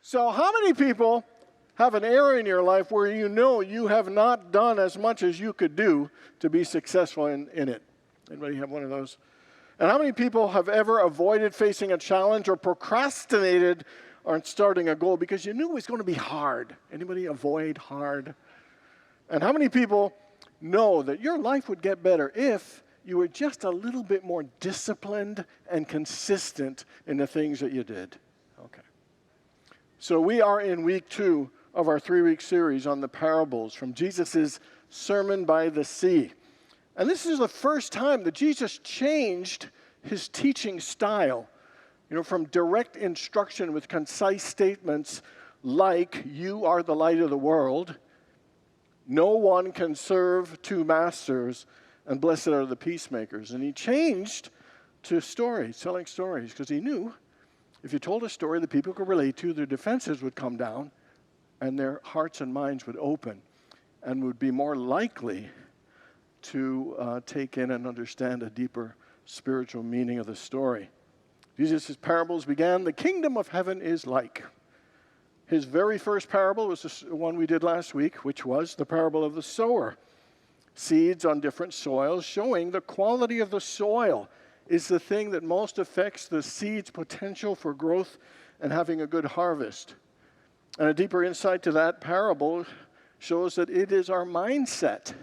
So how many people have an area in your life where you know you have not done as much as you could do to be successful in it? Anybody have one of those? And how many people have ever avoided facing a challenge or procrastinated on starting a goal because you knew it was going to be hard? Anybody avoid hard? And how many people know that your life would get better if you were just a little bit more disciplined and consistent in the things that you did? Okay. So we are in week 2 of our 3-week series on the parables from Jesus' Sermon by the Sea. And this is the first time that Jesus changed his teaching style, from direct instruction with concise statements like, "You are the light of the world," "No one can serve 2 masters," and "Blessed are the peacemakers." And he changed to stories, telling stories, because he knew if you told a story that people could relate to, their defenses would come down and their hearts and minds would open and would be more likely to take in and understand a deeper spiritual meaning of the story. Jesus' parables began, "The kingdom of heaven is like." His very first parable was the one we did last week, which was the parable of the sower. Seeds on different soils, showing the quality of the soil is the thing that most affects the seed's potential for growth and having a good harvest. And a deeper insight to that parable shows that it is our mindset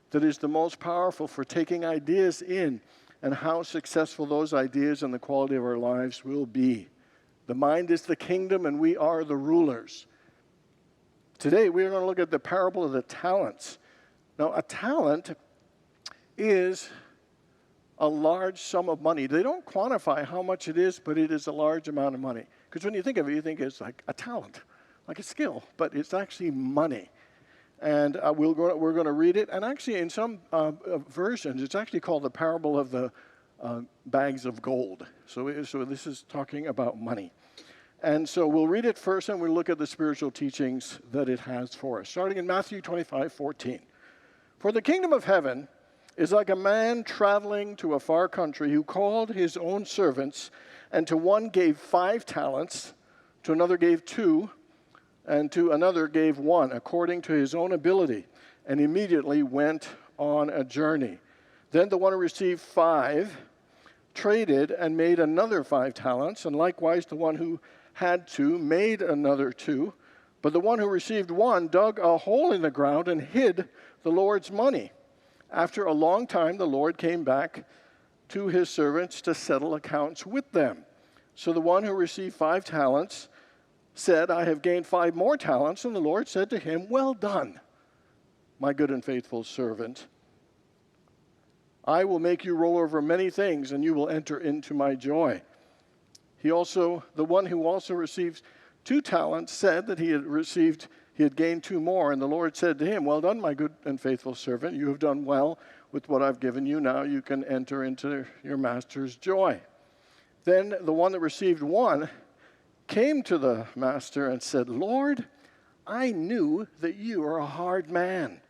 that is the most powerful for taking ideas in and how successful those ideas and the quality of our lives will be. The mind is the kingdom and we are the rulers. Today we're going to look at the parable of the talents. Now, a talent is a large sum of money. They don't quantify how much it is, but it is a large amount of money. Because when you think of it, you think it's like a talent, like a skill, but it's actually money. And we're going to read it. And actually, in some versions, it's actually called the parable of the bags of gold. So this is talking about money. And so we'll read it first, and we'll look at the spiritual teachings that it has for us. Starting in Matthew 25:14. "For the kingdom of heaven is like a man traveling to a far country who called his own servants, and to one gave 5 talents, to another gave 2, and to another gave 1, according to his own ability, and immediately went on a journey. Then the one who received 5 traded and made another 5 talents, and likewise the one who had 2 made another 2. But the one who received 1 dug a hole in the ground and hid the Lord's money. After a long time, the Lord came back to his servants to settle accounts with them. So the one who received 5 talents said, 'I have gained 5 more talents.' And the Lord said to him, 'Well done, my good and faithful servant. I will make you rule over many things, and you will enter into my joy.' The one who also received 2 talents said that he had gained 2 more. And the Lord said to him, 'Well done, my good and faithful servant. You have done well with what I've given you. Now you can enter into your master's joy.' Then the one that received 1 came to the master and said, 'Lord, I knew that you are a hard man,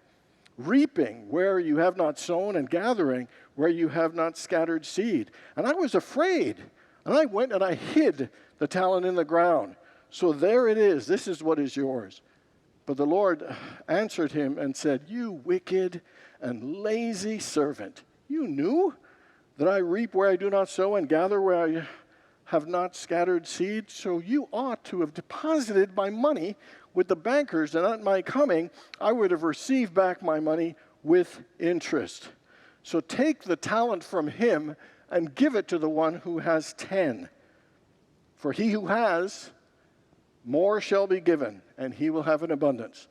reaping where you have not sown and gathering where you have not scattered seed. And I was afraid, and I went and I hid the talent in the ground. So there it is. This is what is yours.' But the Lord answered him and said, 'You wicked and lazy servant, you knew that I reap where I do not sow and gather where I have not scattered seed. So you ought to have deposited my money with the bankers, and at my coming I would have received back my money with interest. So take the talent from him and give it to the one who has 10. For he who has, more shall be given, and he will have an abundance.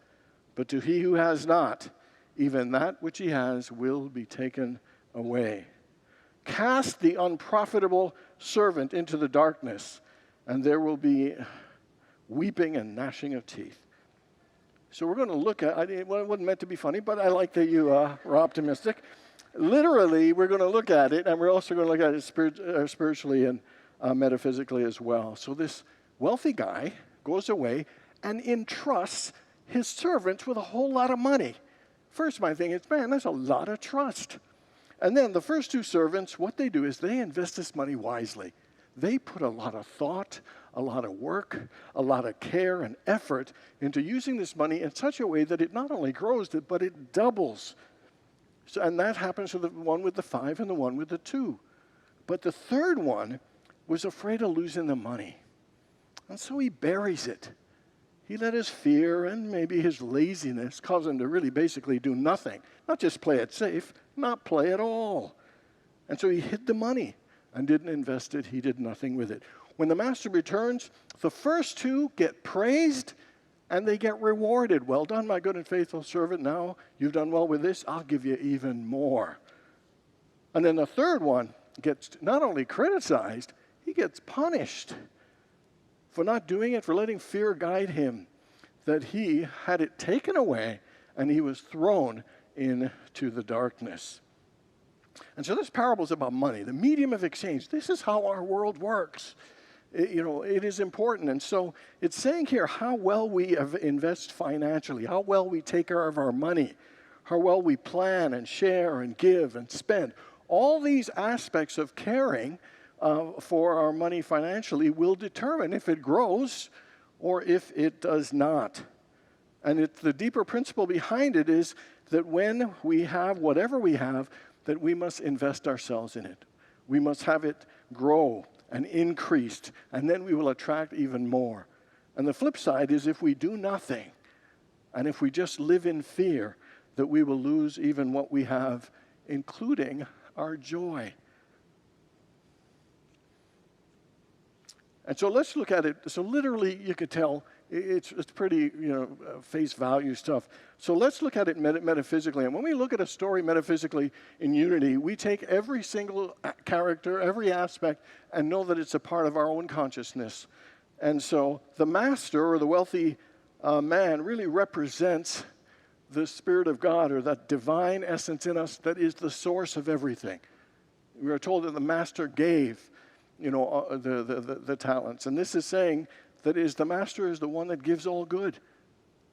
But to he who has not, even that which he has will be taken away. Cast the unprofitable servant into the darkness, and there will be weeping and gnashing of teeth." So we're going to look at, it wasn't meant to be funny, but I like that you were optimistic. Literally, we're going to look at it, and we're also going to look at it spiritually and metaphysically as well. So this wealthy guy goes away and entrusts his servants with a whole lot of money. First, my thing is, man, that's a lot of trust. And then the first 2 servants, what they do is they invest this money wisely. They put a lot of thought, a lot of work, a lot of care and effort into using this money in such a way that it not only grows, but it doubles. So, and that happens to the one with the 5 and the one with the 2. But the third one was afraid of losing the money. And so he buries it. He let his fear and maybe his laziness cause him to really basically do nothing. Not just play it safe, not play at all. And so he hid the money and didn't invest it. He did nothing with it. When the master returns, the first 2 get praised and they get rewarded. Well done, my good and faithful servant. Now you've done well with this. I'll give you even more. And then the third one gets not only criticized, he gets punished for not doing it, for letting fear guide him, that he had it taken away and he was thrown into the darkness. And so this parable is about money, the medium of exchange. This is how our world works. It is important. And so it's saying here how well we invest financially, how well we take care of our money, how well we plan and share and give and spend. All these aspects of caring for our money financially will determine if it grows or if it does not. And the deeper principle behind it is that when we have whatever we have, that we must invest ourselves in it. We must have it grow and increased, and then we will attract even more. And the flip side is if we do nothing, and if we just live in fear, that we will lose even what we have, including our joy. And so let's look at it. So literally, you could tell it's pretty, face value stuff. So let's look at it metaphysically. And when we look at a story metaphysically in Unity, we take every single character, every aspect, and know that it's a part of our own consciousness. And so the master, or the wealthy man, really represents the Spirit of God, or that divine essence in us that is the source of everything. We are told that the master gave the talents. And this is saying that the master is the one that gives all good.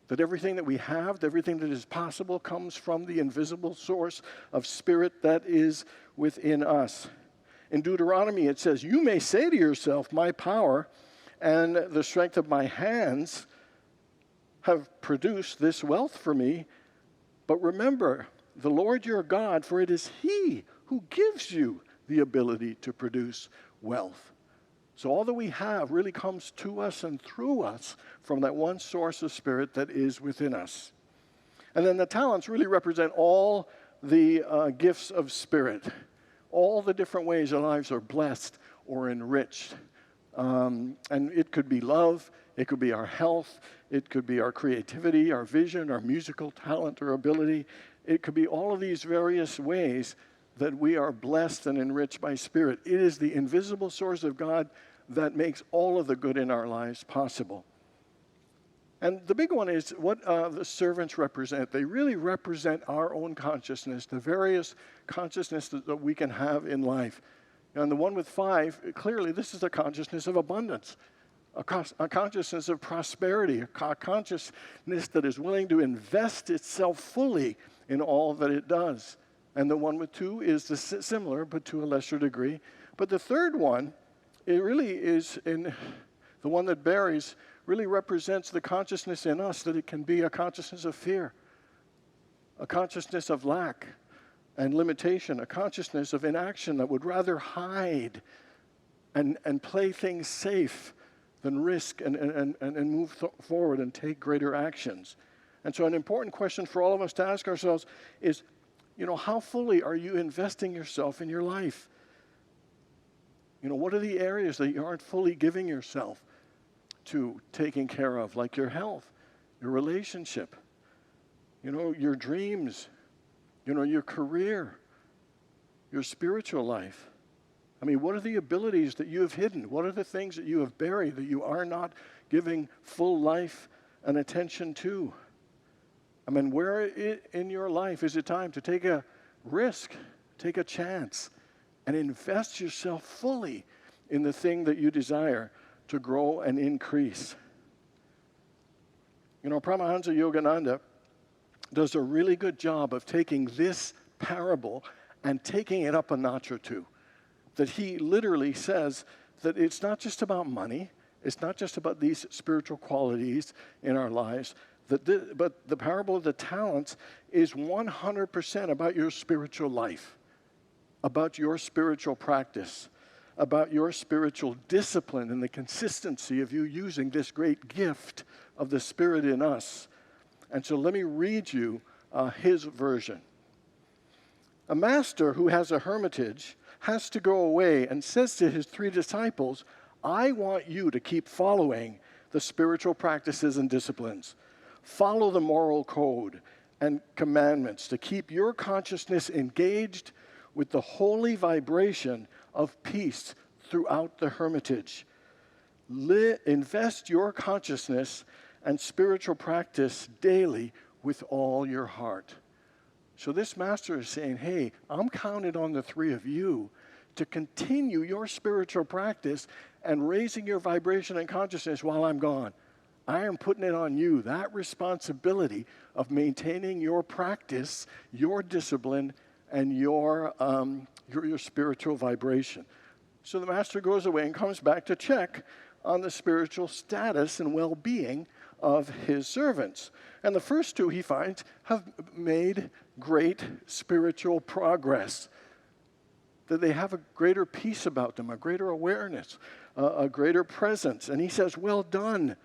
That everything that we have, everything that is possible comes from the invisible source of spirit that is within us. In Deuteronomy it says, "You may say to yourself, my power and the strength of my hands have produced this wealth for me. But remember the Lord your God, for it is He who gives you the ability to produce wealth." So all that we have really comes to us and through us from that one source of spirit that is within us. And then the talents really represent all the gifts of spirit, all the different ways our lives are blessed or enriched. And it could be love, it could be our health, it could be our creativity, our vision, our musical talent or ability. It could be all of these various ways that we are blessed and enriched by Spirit. It is the invisible source of God that makes all of the good in our lives possible. And the big one is what the servants represent. They really represent our own consciousness, the various consciousnesses that we can have in life. And the one with 5, clearly this is a consciousness of abundance, a consciousness of prosperity, a consciousness that is willing to invest itself fully in all that it does. And the one with 2 is similar, but to a lesser degree. But the third one, it really is the one that buries, really represents the consciousness in us that it can be a consciousness of fear, a consciousness of lack and limitation, a consciousness of inaction that would rather hide and play things safe than risk and move forward and take greater actions. And so an important question for all of us to ask ourselves is, how fully are you investing yourself in your life? What are the areas that you aren't fully giving yourself to taking care of, like your health, your relationship, your dreams, your career, your spiritual life? What are the abilities that you have hidden? What are the things that you have buried that you are not giving full life and attention to? Where in your life is it time to take a risk, take a chance, and invest yourself fully in the thing that you desire to grow and increase? Paramahansa Yogananda does a really good job of taking this parable and taking it up a notch or two. That he literally says that it's not just about money, It's not just about these spiritual qualities in our lives, but the parable of the talents is 100% about your spiritual life, about your spiritual practice, about your spiritual discipline and the consistency of you using this great gift of the Spirit in us. And so let me read you his version. A master who has a hermitage has to go away and says to his 3 disciples, I want you to keep following the spiritual practices and disciplines. Follow the moral code and commandments to keep your consciousness engaged with the holy vibration of peace throughout the hermitage. Invest your consciousness and spiritual practice daily with all your heart. So this master is saying, hey, I'm counting on the 3 of you to continue your spiritual practice and raising your vibration and consciousness while I'm gone. I am putting it on you, that responsibility of maintaining your practice, your discipline, and your spiritual vibration. So the master goes away and comes back to check on the spiritual status and well-being of his servants. And the first 2 he finds have made great spiritual progress, that they have a greater peace about them, a greater awareness, a greater presence. And he says, well done.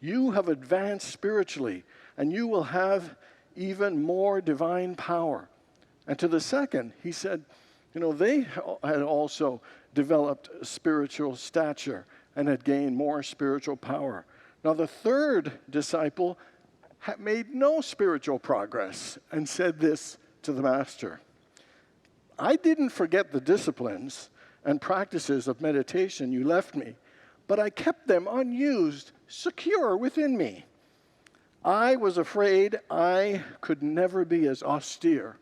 You have advanced spiritually, and you will have even more divine power. And to the second, he said, they had also developed spiritual stature and had gained more spiritual power. Now the 3rd disciple had made no spiritual progress and said this to the master. I didn't forget the disciplines and practices of meditation you left me, but I kept them unused, secure within me. I was afraid I could never be as austere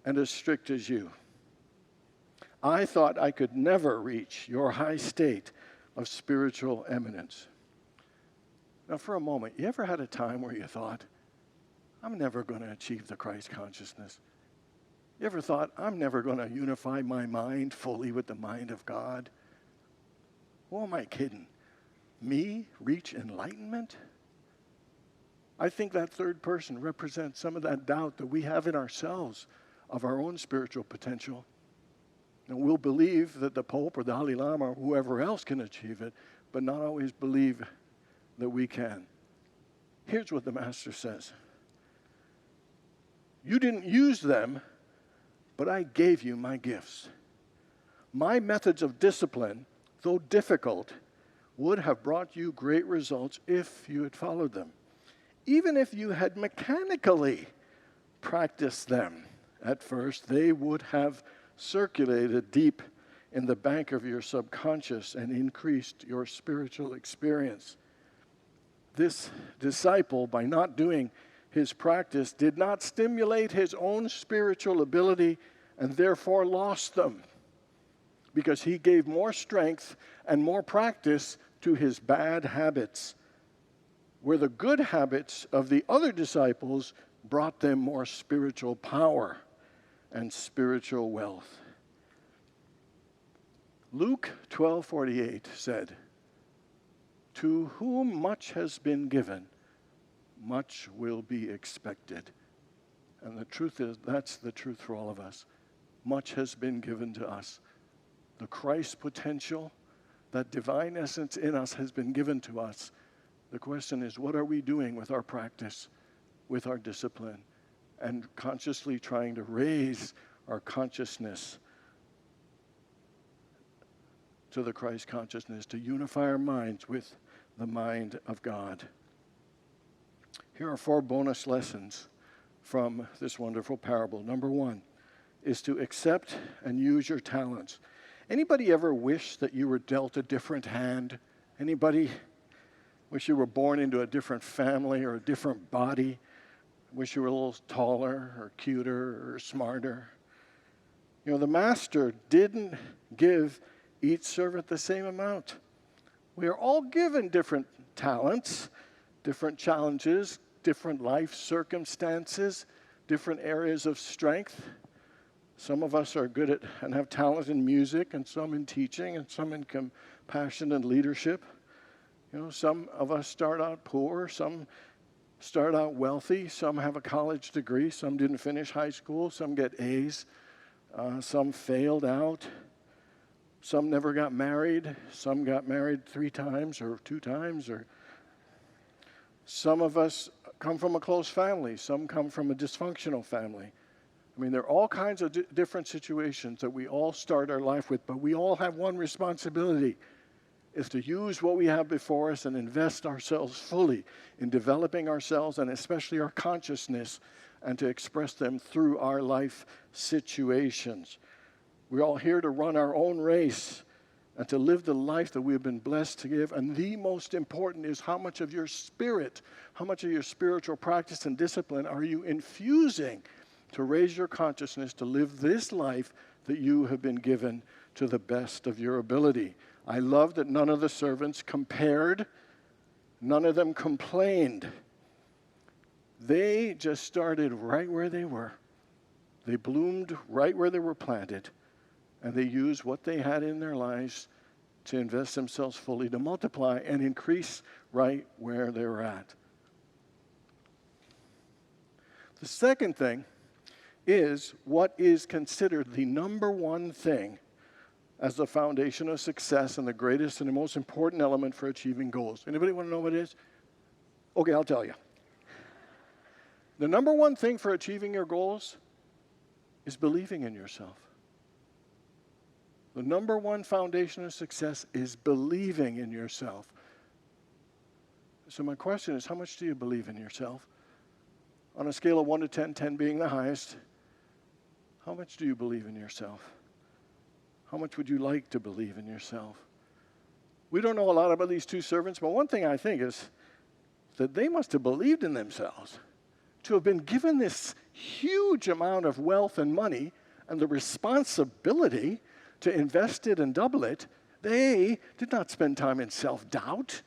and as strict as you. I thought I could never reach your high state of spiritual eminence. Now, for a moment, you ever had a time where you thought, I'm never going to achieve the Christ consciousness? You ever thought, I'm never going to unify my mind fully with the mind of God? Who am I kidding? Me reach enlightenment? I think that 3rd person represents some of that doubt that we have in ourselves of our own spiritual potential. And we'll believe that the Pope or the Dalai Lama or whoever else can achieve it, but not always believe that we can. Here's what the Master says. You didn't use them, but I gave you my gifts. My methods of discipline, though difficult, would have brought you great results if you had followed them. Even if you had mechanically practiced them at first, they would have circulated deep in the bank of your subconscious and increased your spiritual experience. This disciple, by not doing his practice, did not stimulate his own spiritual ability and therefore lost them, because he gave more strength and more practice to his bad habits, where the good habits of the other disciples brought them more spiritual power and spiritual wealth. Luke 12:48 said, to whom much has been given, much will be expected. And the truth is, that's the truth for all of us. Much has been given to us. The Christ potential, that divine essence in us has been given to us. The question is, what are we doing with our practice, with our discipline, and consciously trying to raise our consciousness to the Christ consciousness, to unify our minds with the mind of God. Here are 4 bonus lessons from this wonderful parable. Number 1 is to accept and use your talents. Anybody ever wish that you were dealt a different hand? Anybody wish you were born into a different family or a different body? Wish you were a little taller or cuter or smarter? You know, the master didn't give each servant the same amount. We are all given different talents, different challenges, different life circumstances, different areas of strength. Some of us are good at and have talent in music, and some in teaching, and some in passion and leadership. You know, some of us start out poor, some start out wealthy, some have a college degree, some didn't finish high school, some get A's, some failed out, some never got married, some got married 3 times or 2 times, or some of us come from a close family, some come from a dysfunctional family. I mean, there are all kinds of different situations that we all start our life with, but we all have one responsibility, is to use what we have before us and invest ourselves fully in developing ourselves and especially our consciousness, and to express them through our life situations. We're all here to run our own race and to live the life that we have been blessed to give. And the most important is how much of your spirit, how much of your spiritual practice and discipline are you infusing to raise your consciousness to live this life that you have been given to the best of your ability. I love that none of the servants compared, none of them complained. They just started right where they were. They bloomed right where they were planted, and they used what they had in their lives to invest themselves fully, to multiply and increase right where they were at. The second thing is what is considered the number one thing as the foundation of success and the greatest and the most important element for achieving goals. Anybody want to know what it is? Okay, I'll tell you. The number one thing for achieving your goals is believing in yourself. The number one foundation of success is believing in yourself. So my question is, how much do you believe in yourself? On a scale of 1 to 10, 10 being the highest, how much do you believe in yourself? How much would you like to believe in yourself? We don't know a lot about these 2 servants, but one thing I think is that they must have believed in themselves to have been given this huge amount of wealth and money and the responsibility to invest it and double it. They did not spend time in self-doubt.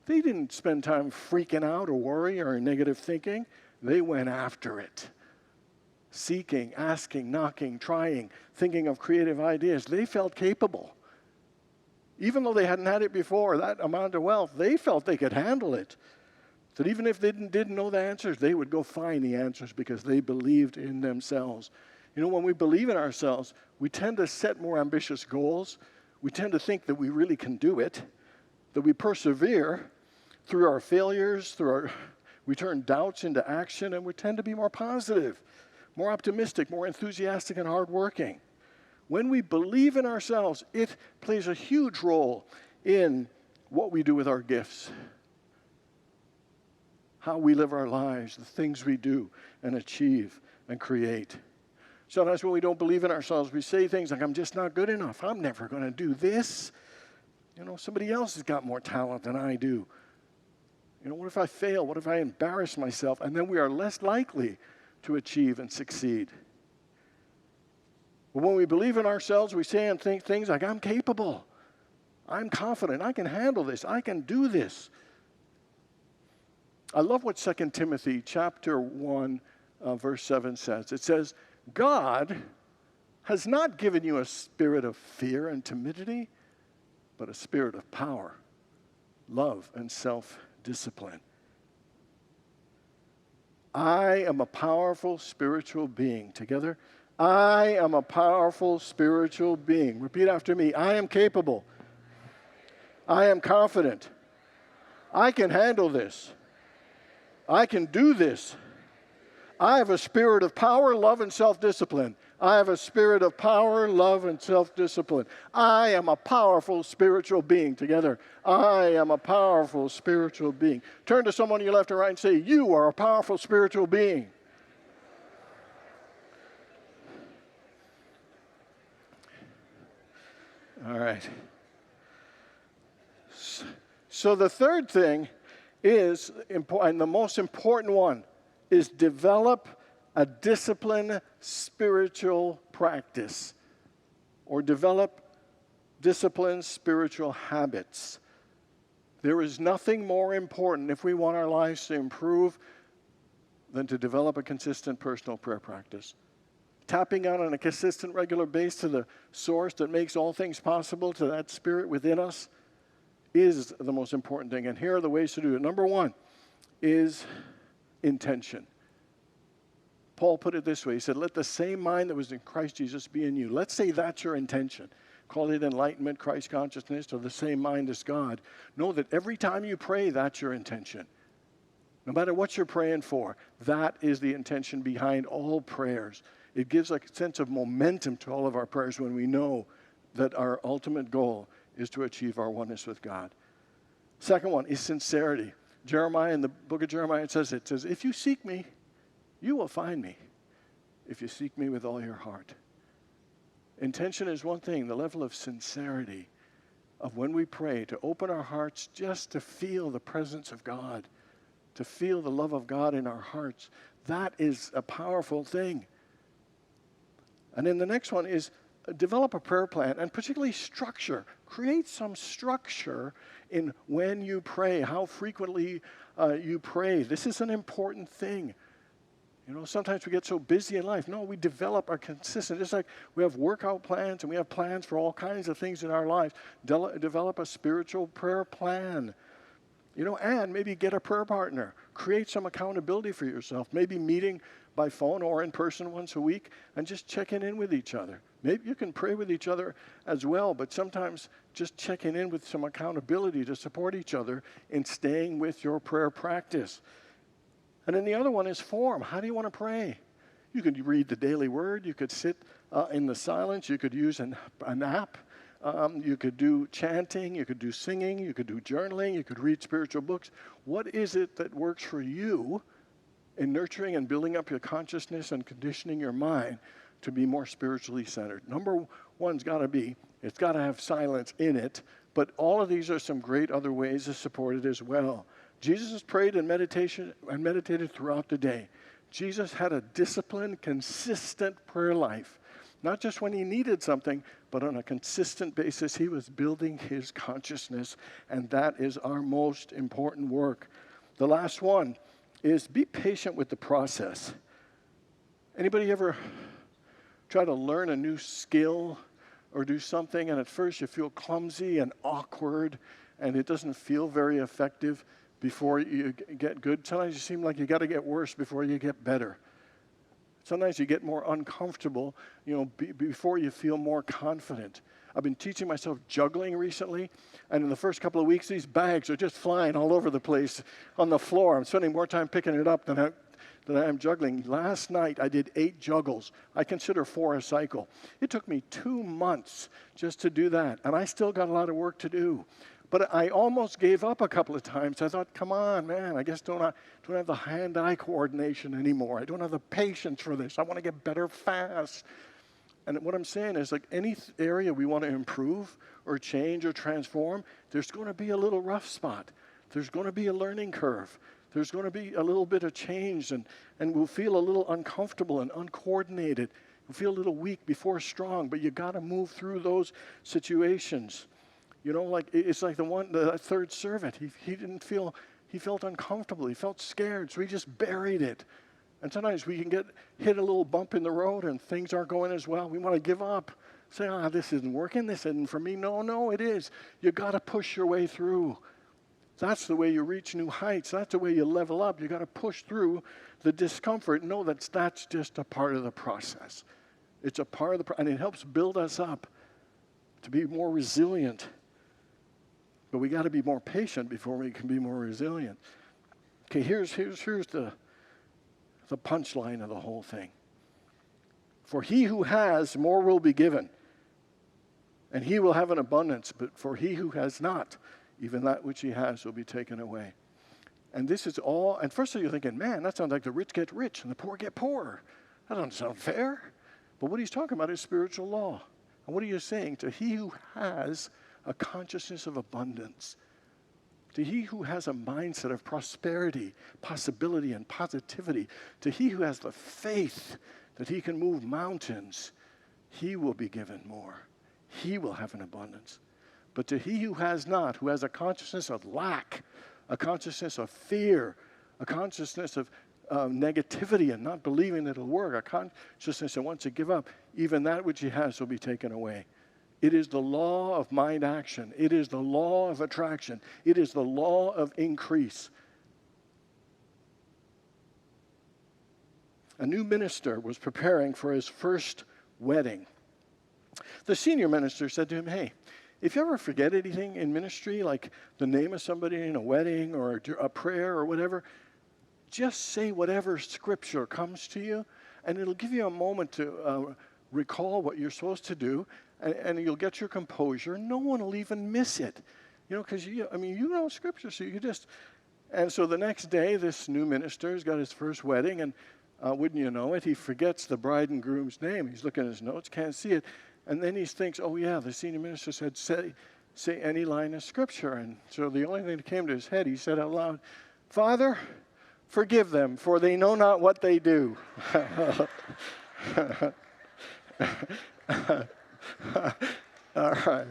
They didn't spend time freaking out or worry or negative thinking. They went after it. Seeking, asking, knocking, trying, thinking of creative ideas. They felt capable. Even though they hadn't had it before, that amount of wealth, they felt they could handle it. That even if they didn't know the answers, they would go find the answers because they believed in themselves. You know, when we believe in ourselves, we tend to set more ambitious goals. We tend to think that we really can do it, that we persevere through our failures, we turn doubts into action, and we tend to be more positive, more optimistic, more enthusiastic, and hardworking. When we believe in ourselves, it plays a huge role in what we do with our gifts, how we live our lives, the things we do and achieve and create. Sometimes when we don't believe in ourselves, we say things like, I'm just not good enough. I'm never going to do this. You know, somebody else has got more talent than I do. You know, what if I fail? What if I embarrass myself? And then we are less likely to achieve and succeed. But when we believe in ourselves, we say and think things like, I'm capable. I'm confident. I can handle this. I can do this. I love what 2 Timothy chapter 1, verse 7 says. It says, God has not given you a spirit of fear and timidity, but a spirit of power, love, and self-discipline. I am a powerful spiritual being. Together, I am a powerful spiritual being. Repeat after me. I am capable. I am confident. I can handle this. I can do this. I have a spirit of power, love, and self-discipline. I have a spirit of power, love, and self-discipline. I am a powerful spiritual being. Together, I am a powerful spiritual being. Turn to someone on your left or right and say, you are a powerful spiritual being. All right. So the third thing is, and the most important one, is develop a disciplined spiritual practice, or develop disciplined spiritual habits. There is nothing more important if we want our lives to improve than to develop a consistent personal prayer practice. tapping out on a consistent, regular basis to the source that makes all things possible, to that Spirit within us, is the most important thing. And here are the ways to do it. Number one is intention. Paul put it this way. He said, let the same mind that was in Christ Jesus be in you. Let's say that's your intention. Call it enlightenment, Christ consciousness, or the same mind as God. Know that every time you pray, that's your intention. No matter what you're praying for, that is the intention behind all prayers. It gives a sense of momentum to all of our prayers when we know that our ultimate goal is to achieve our oneness with God. Second one is sincerity. Jeremiah, in the book of Jeremiah, it says, if you seek me, you will find me, if you seek me with all your heart. Intention is one thing, the level of sincerity of when we pray, to open our hearts just to feel the presence of God, to feel the love of God in our hearts. That is a powerful thing. And then the next one is develop a prayer plan, and particularly structure. Create some structure in when you pray, how frequently you pray. This is an important thing. You know, sometimes we get so busy in life. No, we develop our consistent. Just like we have workout plans and we have plans for all kinds of things in our lives. Develop a spiritual prayer plan. You know, and maybe get a prayer partner. Create some accountability for yourself. Maybe meeting by phone or in person once a week and just checking in with each other. Maybe you can pray with each other as well, but sometimes just checking in with some accountability to support each other in staying with your prayer practice. And then the other one is form. How do you want to pray? You could read the daily word. You could sit in the silence. You could use an app. You could do chanting. You could do singing. You could do journaling. You could read spiritual books. What is it that works for you in nurturing and building up your consciousness and conditioning your mind to be more spiritually centered? Number one's got to be, it's got to have silence in it, but all of these are some great other ways to support it as well. Jesus prayed and meditated throughout the day. Jesus had a disciplined, consistent prayer life. Not just when he needed something, but on a consistent basis, he was building his consciousness, and that is our most important work. The last one is be patient with the process. Anybody ever try to learn a new skill or do something, and at first you feel clumsy and awkward, and it doesn't feel very effective before you get good? Sometimes you seem like you got to get worse before you get better. Sometimes you get more uncomfortable, before you feel more confident. I've been teaching myself juggling recently, and in the first couple of weeks, these bags are just flying all over the place on the floor. I'm spending more time picking it up than I am juggling. Last night, I did 8 juggles. I consider 4 a cycle. It took me 2 months just to do that, and I still got a lot of work to do. But I almost gave up a couple of times. I thought, come on, man, I guess don't have the hand-eye coordination anymore. I don't have the patience for this. I want to get better fast. And what I'm saying is, like any area we want to improve or change or transform, there's going to be a little rough spot. There's going to be a learning curve. There's going to be a little bit of change, and we'll feel a little uncomfortable and uncoordinated. We'll feel a little weak before strong, but you got to move through those situations. It's like the third servant. He felt uncomfortable. He felt scared, so he just buried it. And sometimes we can hit a little bump in the road and things aren't going as well. We want to give up. Say, this isn't working. This isn't for me. No, it is. You got to push your way through. That's the way you reach new heights. That's the way you level up. You got to push through the discomfort. Know that's just a part of the process. It's a part of and it helps build us up to be more resilient. But we got to be more patient before we can be more resilient. Okay, here's the punchline of the whole thing. For he who has, more will be given, and he will have an abundance. But for he who has not, even that which he has will be taken away. And this is all, and first of all you're thinking, man, that sounds like the rich get rich and the poor get poorer. That doesn't sound fair. But what he's talking about is spiritual law. And what are you saying? To he who has a consciousness of abundance, to he who has a mindset of prosperity, possibility, and positivity, to he who has the faith that he can move mountains, he will be given more. He will have an abundance. But to he who has not, who has a consciousness of lack, a consciousness of fear, a consciousness of negativity and not believing that it'll work, a consciousness that wants to give up, even that which he has will be taken away. It is the law of mind action. It is the law of attraction. It is the law of increase. A new minister was preparing for his first wedding. The senior minister said to him, hey, if you ever forget anything in ministry, like the name of somebody in a wedding or a prayer or whatever, just say whatever scripture comes to you, and it'll give you a moment to recall what you're supposed to do, and you'll get your composure. No one will even miss it, because you know scripture, so you just. And so the next day, this new minister has got his first wedding, and wouldn't you know it, he forgets the bride and groom's name. He's looking at his notes, can't see it, and then he thinks, oh yeah, the senior minister said, say any line of scripture, and so the only thing that came to his head, he said out loud, Father, forgive them, for they know not what they do. All right.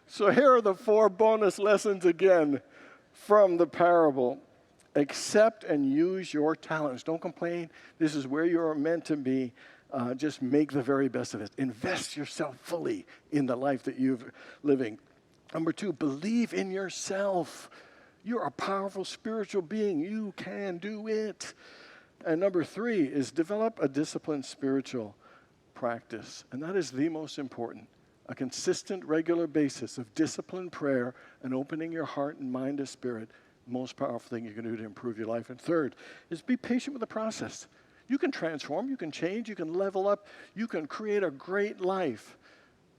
So here are the 4 bonus lessons again from the parable. Accept and use your talents. Don't complain. This is where you're meant to be. Just make the very best of it. Invest yourself fully in the life that you're living. Number 2, believe in yourself. You're a powerful spiritual being. You can do it. And number 3 is develop a disciplined spiritual practice. And that is the most important. A consistent, regular basis of disciplined prayer and opening your heart and mind to spirit. Most powerful thing you can do to improve your life. And third is be patient with the process. You can transform, you can change, you can level up, you can create a great life.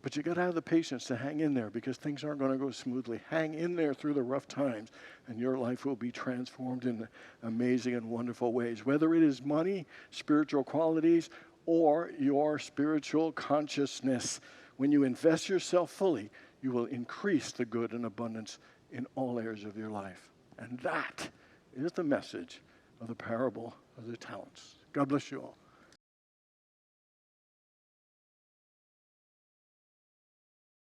But you got to have the patience to hang in there because things aren't going to go smoothly. Hang in there through the rough times, and your life will be transformed in amazing and wonderful ways. Whether it is money, spiritual qualities, or your spiritual consciousness. When you invest yourself fully, you will increase the good and abundance in all areas of your life. And that is the message of the parable of the talents. God bless you all.